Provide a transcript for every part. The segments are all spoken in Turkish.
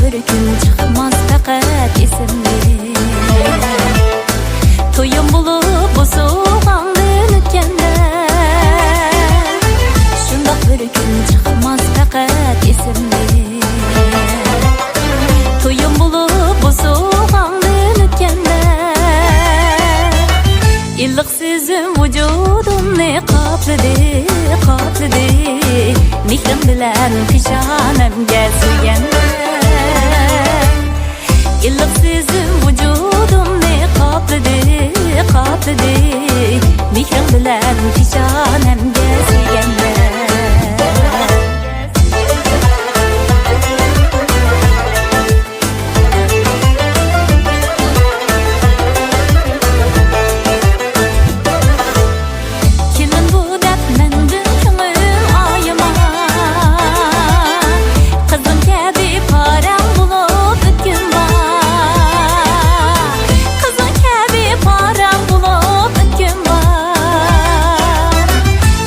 bir gün çıkmaz fakat esimde. Toyum bulup bu soğandan ötkende, şundaq bir gün çıkmaz fakat esimde. Toyum bulup bu soğandan ötkende, illiq sezim vücudumni qapladi, qapladi. Mehrim bilan peshanamga suyanda, illiq sezim vücudumni qapladi, qapladi. Mehrim bilan peshanamga suyanda.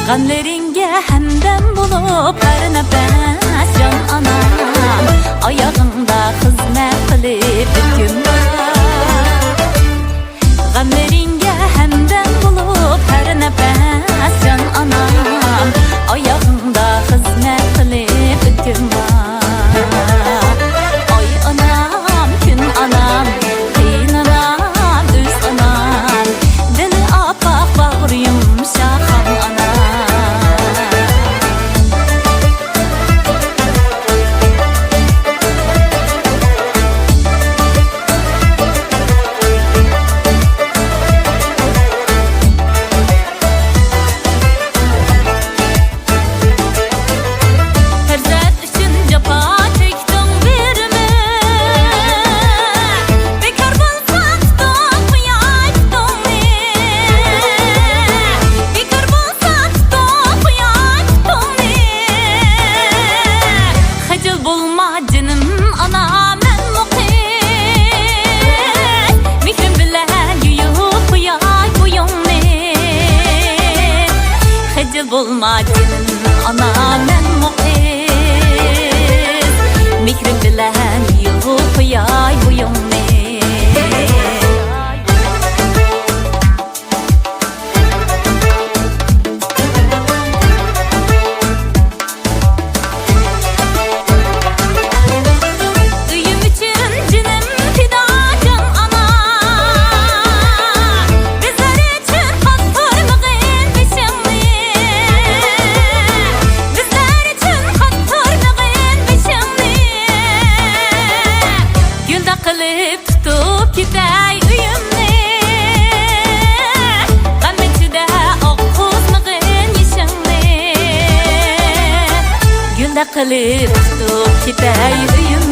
Gamleringge hemdem bulup her nefes can anam, ayağımda hizmet kılıp hüküm var. Gamleringge hemdem bulup her nefes can anam, ayağımda hizmet kılıp hüküm var. Ay anam, gün anam, kıyın anam, öz anam, dili apak bağır yumuşak anam. Bulma canım ana men muhis, mehrim bilen yuhup yay buyumni. Kılıp tutup gitay uyumni, gam içide oquzmagin yishingni. Gulda qilib tutup gitay uyumni.